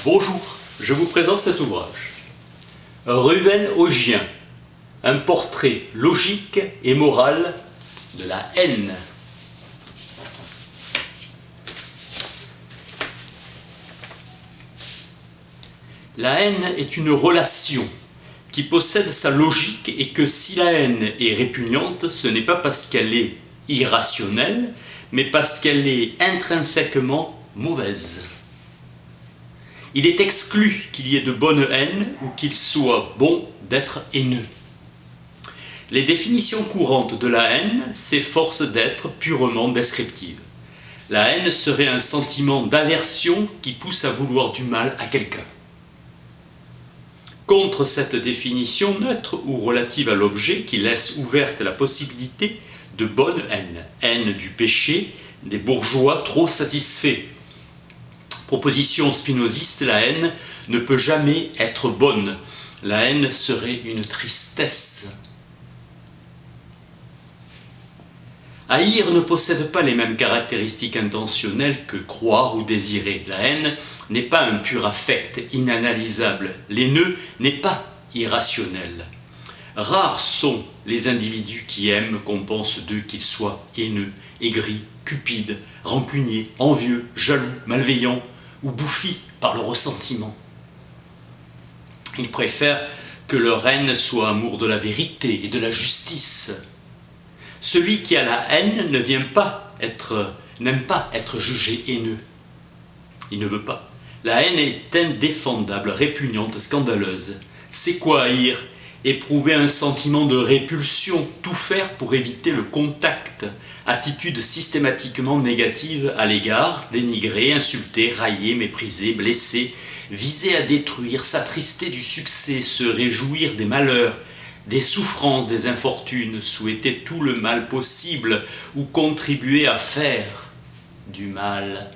Bonjour, je vous présente cet ouvrage. Ruven Augien, un portrait logique et moral de la haine. La haine est une relation qui possède sa logique et que si la haine est répugnante, ce n'est pas parce qu'elle est irrationnelle, mais parce qu'elle est intrinsèquement mauvaise. Il est exclu qu'il y ait de bonne haine ou qu'il soit bon d'être haineux. Les définitions courantes de la haine s'efforcent d'être purement descriptives. La haine serait un sentiment d'aversion qui pousse à vouloir du mal à quelqu'un. Contre cette définition neutre ou relative à l'objet qui laisse ouverte la possibilité de bonne haine, haine du péché, des bourgeois trop satisfaits. Proposition spinoziste, la haine ne peut jamais être bonne. La haine serait une tristesse. Haïr ne possède pas les mêmes caractéristiques intentionnelles que croire ou désirer. La haine n'est pas un pur affect inanalysable. L'haineux n'est pas irrationnel. Rares sont les individus qui aiment qu'on pense d'eux qu'ils soient haineux, aigris, cupides, rancuniers, envieux, jaloux, malveillants ou bouffis par le ressentiment. Ils préfèrent que leur haine soit amour de la vérité et de la justice. Celui qui a la haine n'aime pas être jugé haineux. Il ne veut pas. La haine est indéfendable, répugnante, scandaleuse. C'est quoi haïr? Éprouver un sentiment de répulsion, tout faire pour éviter le contact, attitude systématiquement négative à l'égard, dénigrer, insulter, railler, mépriser, blesser, viser à détruire, s'attrister du succès, se réjouir des malheurs, des souffrances, des infortunes, souhaiter tout le mal possible ou contribuer à faire du mal.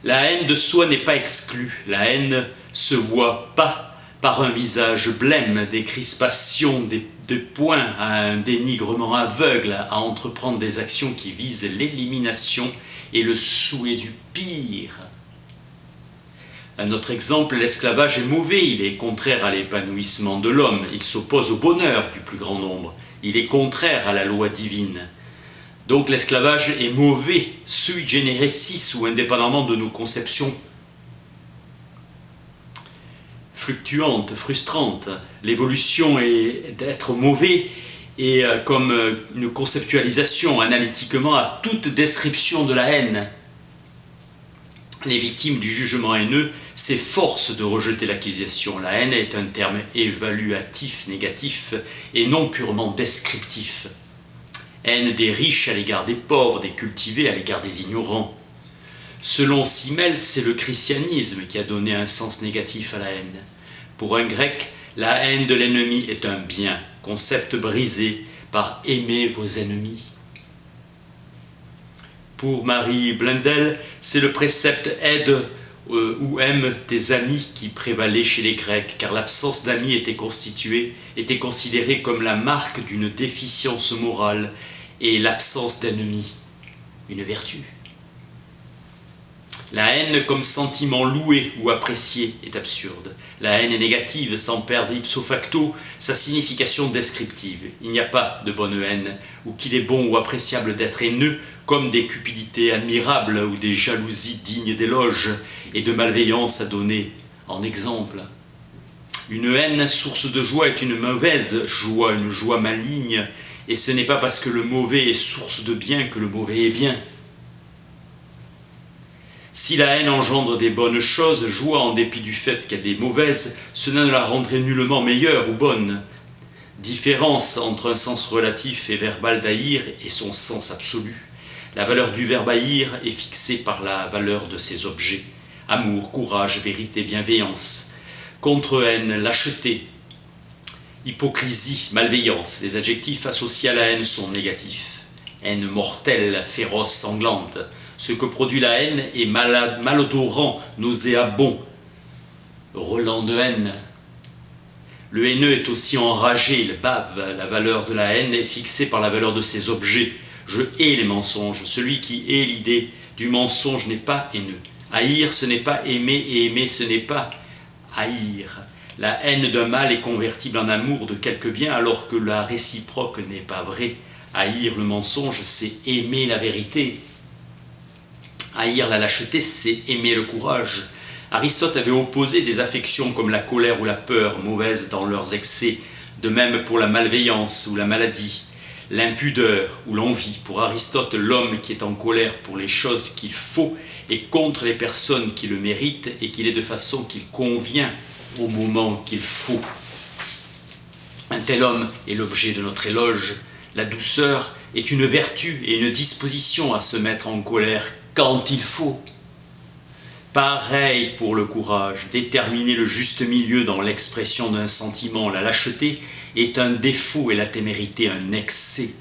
La haine de soi n'est pas exclue, la haine se voit pas par un visage blême, des crispations, de poings à un dénigrement aveugle, à entreprendre des actions qui visent l'élimination et le souhait du pire. Un autre exemple, l'esclavage est mauvais, il est contraire à l'épanouissement de l'homme, il s'oppose au bonheur du plus grand nombre, il est contraire à la loi divine. Donc l'esclavage est mauvais, sui generis ou indépendamment de nos conceptions fluctuante, frustrante. L'évolution est d'être mauvais et comme une conceptualisation analytiquement à toute description de la haine. Les victimes du jugement haineux s'efforcent de rejeter l'accusation. La haine est un terme évaluatif, négatif et non purement descriptif. Haine des riches à l'égard des pauvres, des cultivés à l'égard des ignorants. Selon Simmel, c'est le christianisme qui a donné un sens négatif à la haine. Pour un grec, la haine de l'ennemi est un bien, concept brisé par aimer vos ennemis. Pour Marie Blundell, c'est le précepte aide ou aime tes amis qui prévalait chez les Grecs, car l'absence d'amis était considérée comme la marque d'une déficience morale et l'absence d'ennemis, une vertu. La haine comme sentiment loué ou apprécié est absurde. La haine est négative sans perdre ipso facto sa signification descriptive. Il n'y a pas de bonne haine, ou qu'il est bon ou appréciable d'être haineux, comme des cupidités admirables ou des jalousies dignes d'éloge et de malveillance à donner en exemple. Une haine source de joie est une mauvaise joie, une joie maligne, et ce n'est pas parce que le mauvais est source de bien que le mauvais est bien. Si la haine engendre des bonnes choses, joie en dépit du fait qu'elle est mauvaise, cela ne la rendrait nullement meilleure ou bonne. Différence entre un sens relatif et verbal d'haïr et son sens absolu. La valeur du verbe haïr est fixée par la valeur de ses objets. Amour, courage, vérité, bienveillance. Contre-haine, lâcheté, hypocrisie, malveillance. Les adjectifs associés à la haine sont négatifs. Haine mortelle, féroce, sanglante. Ce que produit la haine est malodorant, nauséabond, relent de haine. Le haineux est aussi enragé, il bave. La valeur de la haine est fixée par la valeur de ses objets. Je hais les mensonges. Celui qui hait l'idée du mensonge n'est pas haineux. Haïr, ce n'est pas aimer, et aimer, ce n'est pas haïr. La haine d'un mal est convertible en amour de quelque bien, alors que la réciproque n'est pas vraie. Haïr le mensonge, c'est aimer la vérité. Haïr la lâcheté, c'est aimer le courage. Aristote avait opposé des affections comme la colère ou la peur, mauvaises dans leurs excès, de même pour la malveillance ou la maladie, l'impudeur ou l'envie. Pour Aristote, l'homme qui est en colère pour les choses qu'il faut est contre les personnes qui le méritent et qu'il est de façon qu'il convient au moment qu'il faut. Un tel homme est l'objet de notre éloge. La douceur est une vertu et une disposition à se mettre en colère quand il faut. Pareil pour le courage, déterminer le juste milieu dans l'expression d'un sentiment. La lâcheté est un défaut et la témérité un excès.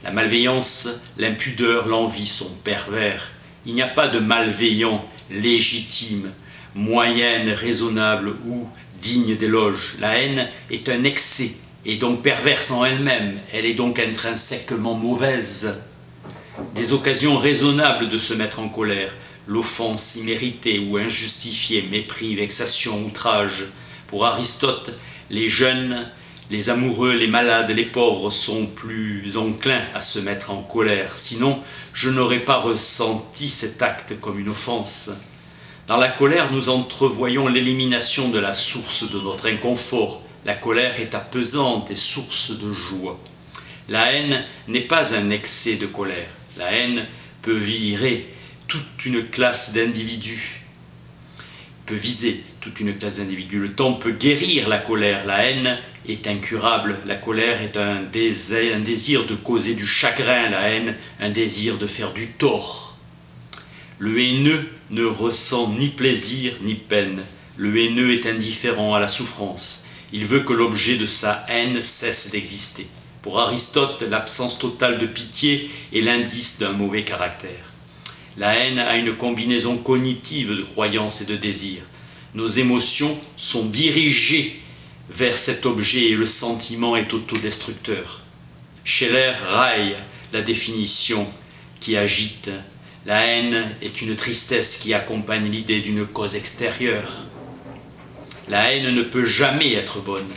La malveillance, l'impudeur, l'envie sont pervers. Il n'y a pas de malveillant légitime, moyenne, raisonnable ou digne d'éloge. La haine est un excès et donc perverse en elle-même. Elle est donc intrinsèquement mauvaise. Des occasions raisonnables de se mettre en colère. L'offense imméritée ou injustifiée, mépris, vexation, outrage. Pour Aristote, les jeunes, les amoureux, les malades, les pauvres sont plus enclins à se mettre en colère. Sinon, je n'aurais pas ressenti cet acte comme une offense. Dans la colère, nous entrevoyons l'élimination de la source de notre inconfort. La colère est apaisante et source de joie. La haine n'est pas un excès de colère. La haine peut virer toute une classe d'individus, peut viser toute une classe d'individus. Le temps peut guérir la colère. La haine est incurable. La colère est un désir de causer du chagrin. La haine, un désir de faire du tort. Le haineux ne ressent ni plaisir ni peine. Le haineux est indifférent à la souffrance. Il veut que l'objet de sa haine cesse d'exister. Pour Aristote, l'absence totale de pitié est l'indice d'un mauvais caractère. La haine a une combinaison cognitive de croyances et de désirs. Nos émotions sont dirigées vers cet objet et le sentiment est autodestructeur. Scheler raille la définition qui agite. La haine est une tristesse qui accompagne l'idée d'une cause extérieure. La haine ne peut jamais être bonne.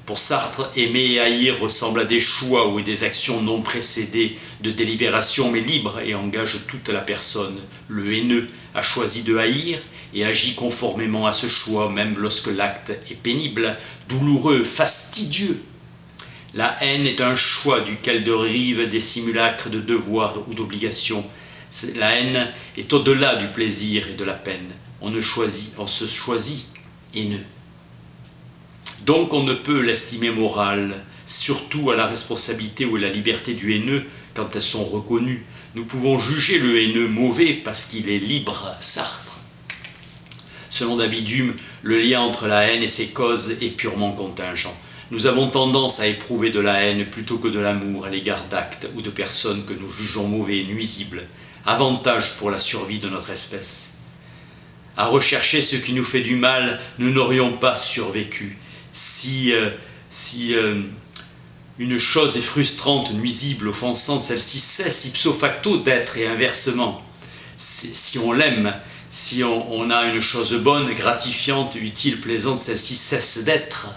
Pour Sartre, aimer et haïr ressemblent à des choix ou des actions non précédées de délibération mais libres et engagent toute la personne. Le haineux a choisi de haïr et agit conformément à ce choix, même lorsque l'acte est pénible, douloureux, fastidieux. La haine est un choix duquel dérivent des simulacres de devoir ou d'obligation. La haine est au-delà du plaisir et de la peine. On se choisit haineux. Donc on ne peut l'estimer morale, surtout à la responsabilité ou à la liberté du haineux quand elles sont reconnues. Nous pouvons juger le haineux mauvais parce qu'il est libre, Sartre. Selon David Hume, le lien entre la haine et ses causes est purement contingent. Nous avons tendance à éprouver de la haine plutôt que de l'amour à l'égard d'actes ou de personnes que nous jugeons mauvais et nuisibles. Avantage pour la survie de notre espèce. À rechercher ce qui nous fait du mal, nous n'aurions pas survécu. Si une chose est frustrante, nuisible, offensante, celle-ci cesse ipso facto d'être et inversement. Si on l'aime, si on a une chose bonne, gratifiante, utile, plaisante, celle-ci cesse d'être.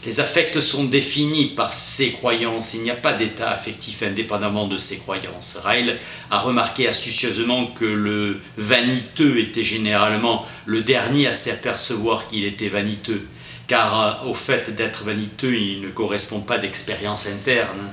Les affects sont définis par ses croyances. Il n'y a pas d'état affectif indépendamment de ses croyances. Ryle a remarqué astucieusement que le vaniteux était généralement le dernier à s'apercevoir qu'il était vaniteux, car au fait d'être vaniteux, il ne correspond pas d'expérience interne.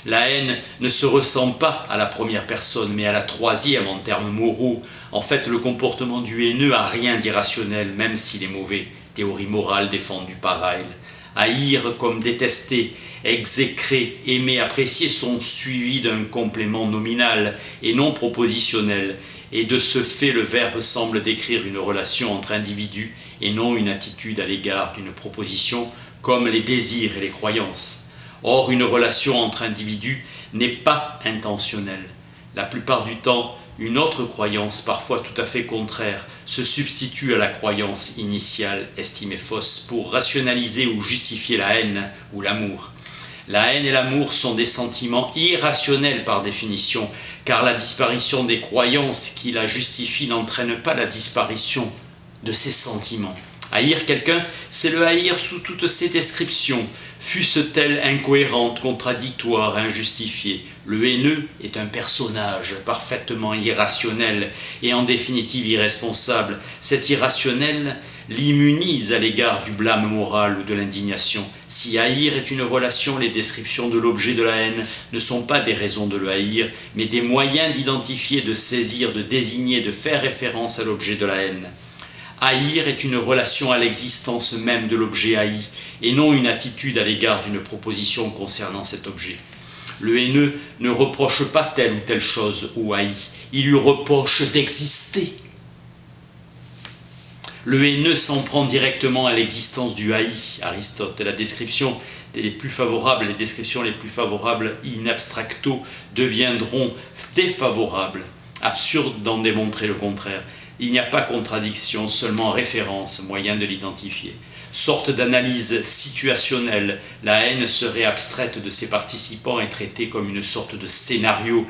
La haine ne se ressent pas à la première personne, mais à la troisième en termes moraux. En fait, le comportement du haineux n'a rien d'irrationnel, même s'il est mauvais. Théorie morale défendue par Ryle. Haïr comme détester, exécrer, aimer, apprécier sont suivis d'un complément nominal et non propositionnel, et de ce fait le verbe semble décrire une relation entre individus et non une attitude à l'égard d'une proposition comme les désirs et les croyances. Or, une relation entre individus n'est pas intentionnelle. La plupart du temps, une autre croyance, parfois tout à fait contraire, se substitue à la croyance initiale estimée fausse pour rationaliser ou justifier la haine ou l'amour. La haine et l'amour sont des sentiments irrationnels par définition, car la disparition des croyances qui la justifient n'entraîne pas la disparition de ces sentiments. Haïr quelqu'un, c'est le haïr sous toutes ses descriptions, fussent-elles incohérentes, contradictoires, injustifiées. Le haineux est un personnage parfaitement irrationnel et en définitive irresponsable. Cet irrationnel l'immunise à l'égard du blâme moral ou de l'indignation. Si haïr est une relation, les descriptions de l'objet de la haine ne sont pas des raisons de le haïr, mais des moyens d'identifier, de saisir, de désigner, de faire référence à l'objet de la haine. Haïr est une relation à l'existence même de l'objet haï, et non une attitude à l'égard d'une proposition concernant cet objet. Le haineux ne reproche pas telle ou telle chose au haï, il lui reproche d'exister. Le haineux s'en prend directement à l'existence du haï, Aristote. La description les plus favorables, les descriptions les plus favorables in abstracto deviendront défavorables. Absurde d'en démontrer le contraire. Il n'y a pas contradiction, seulement référence, moyen de l'identifier. Sorte d'analyse situationnelle, la haine serait abstraite de ses participants et traitée comme une sorte de scénario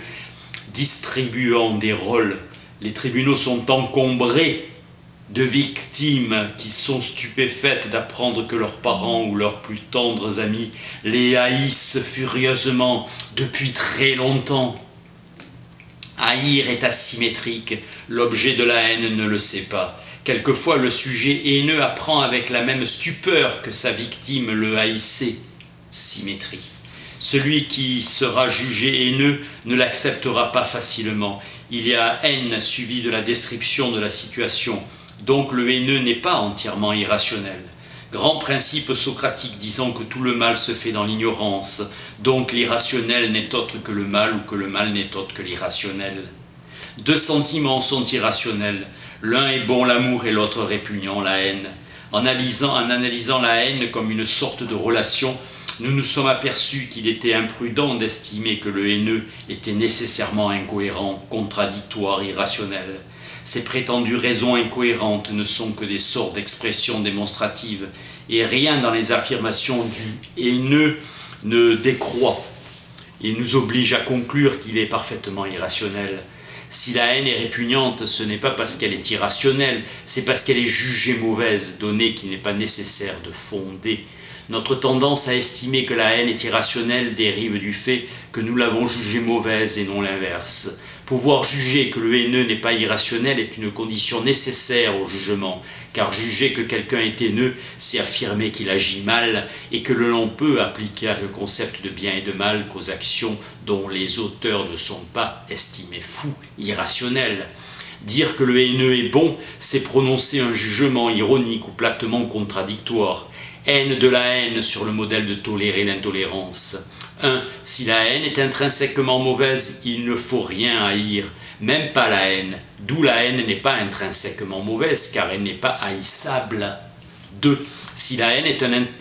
distribuant des rôles. Les tribunaux sont encombrés de victimes qui sont stupéfaites d'apprendre que leurs parents ou leurs plus tendres amis les haïssent furieusement depuis très longtemps. Haïr est asymétrique, l'objet de la haine ne le sait pas. Quelquefois le sujet haineux apprend avec la même stupeur que sa victime le haïssait. Symétrie. Celui qui sera jugé haineux ne l'acceptera pas facilement. Il y a haine suivie de la description de la situation. Donc le haineux n'est pas entièrement irrationnel. Grand principe socratique disant que tout le mal se fait dans l'ignorance, donc l'irrationnel n'est autre que le mal ou que le mal n'est autre que l'irrationnel. Deux sentiments sont irrationnels, l'un est bon, l'amour, et l'autre répugnant, la haine. En analysant la haine comme une sorte de relation, nous nous sommes aperçus qu'il était imprudent d'estimer que le haineux était nécessairement incohérent, contradictoire, irrationnel. Ces prétendues raisons incohérentes ne sont que des sortes d'expressions démonstratives, et rien dans les affirmations du haineux ne décroît et nous oblige à conclure qu'il est parfaitement irrationnel. Si la haine est répugnante, ce n'est pas parce qu'elle est irrationnelle, c'est parce qu'elle est jugée mauvaise, donnée qu'il n'est pas nécessaire de fonder. Notre tendance à estimer que la haine est irrationnelle dérive du fait que nous l'avons jugée mauvaise et non l'inverse. Pouvoir juger que le haineux n'est pas irrationnel est une condition nécessaire au jugement, car juger que quelqu'un est haineux, c'est affirmer qu'il agit mal et que l'on peut appliquer le concept de bien et de mal qu'aux actions dont les auteurs ne sont pas estimés fous, irrationnels. Dire que le haineux est bon, c'est prononcer un jugement ironique ou platement contradictoire. Haine de la haine sur le modèle de tolérer l'intolérance. 1. Si la haine est intrinsèquement mauvaise, il ne faut rien haïr, même pas la haine, d'où la haine n'est pas intrinsèquement mauvaise, car elle n'est pas haïssable. 2. Si la haine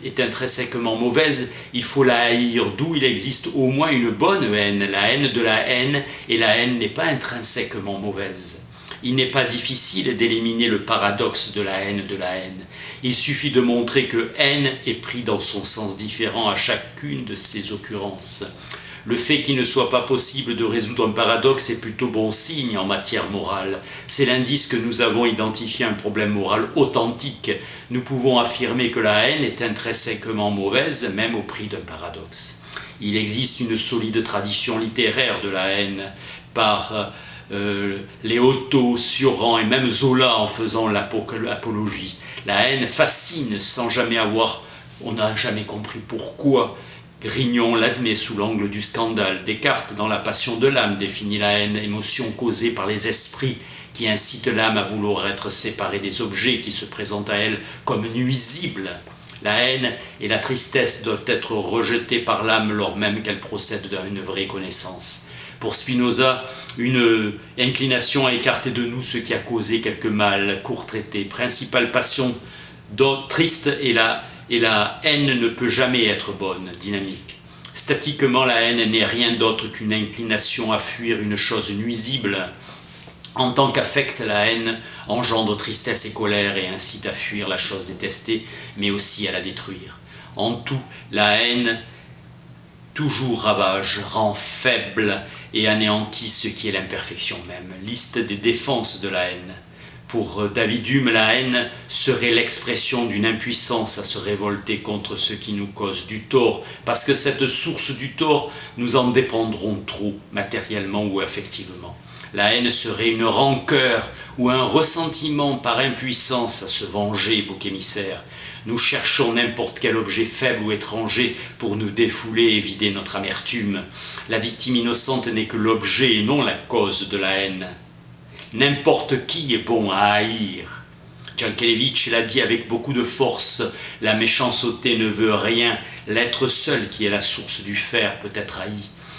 est intrinsèquement mauvaise, il faut la haïr, d'où il existe au moins une bonne haine, la haine de la haine, et la haine n'est pas intrinsèquement mauvaise. Il n'est pas difficile d'éliminer le paradoxe de la haine de la haine. Il suffit de montrer que haine est pris dans son sens différent à chacune de ces occurrences. Le fait qu'il ne soit pas possible de résoudre un paradoxe est plutôt bon signe en matière morale. C'est l'indice que nous avons identifié un problème moral authentique. Nous pouvons affirmer que la haine est intrinsèquement mauvaise, même au prix d'un paradoxe. Il existe une solide tradition littéraire de la haine par Léoto, Sioran et même Zola en faisant l'apologie. La haine fascine sans jamais on n'a jamais compris pourquoi. Grignon l'admet sous l'angle du scandale. Descartes, dans La Passion de l'âme, définit la haine, émotion causée par les esprits qui incitent l'âme à vouloir être séparée des objets qui se présentent à elle comme nuisibles. La haine et la tristesse doivent être rejetées par l'âme lors même qu'elle procède d'une vraie connaissance. Pour Spinoza, une inclination à écarter de nous ce qui a causé quelque mal, court traité. Principale passion triste et la haine ne peut jamais être bonne, dynamique. Statiquement, la haine n'est rien d'autre qu'une inclination à fuir une chose nuisible. En tant qu'affect, la haine engendre tristesse et colère et incite à fuir la chose détestée, mais aussi à la détruire. En tout, la haine toujours ravage, rend faible et anéantit ce qui est l'imperfection même. Liste des défenses de la haine. Pour David Hume, la haine serait l'expression d'une impuissance à se révolter contre ce qui nous cause du tort, parce que cette source du tort, nous en dépendrons trop, matériellement ou affectivement. La haine serait une rancœur ou un ressentiment par impuissance à se venger, bouc émissaire. Nous cherchons n'importe quel objet faible ou étranger pour nous défouler et vider notre amertume. La victime innocente n'est que l'objet et non la cause de la haine. N'importe qui est bon à haïr. Jankélévitch l'a dit avec beaucoup de force, la méchanceté ne veut rien, l'être seul qui est la source du faire peut être haï.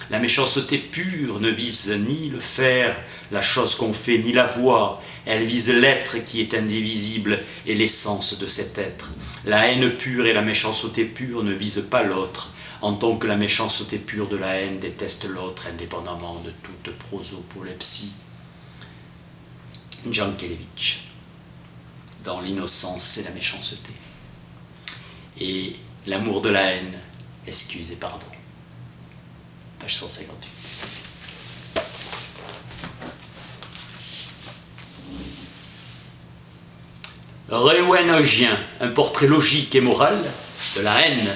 La méchanceté pure ne vise ni le faire, la chose qu'on fait, ni la voix, elle vise l'être qui est indivisible et l'essence de cet être. La haine pure et la méchanceté pure ne visent pas l'autre, en tant que la méchanceté pure de la haine déteste l'autre indépendamment de toute prosopolepsie. Jankélévitch, dans l'innocence et la méchanceté. Et l'amour de la haine, excuse et pardon. Page 158. Réwenogien, un portrait logique et moral de la haine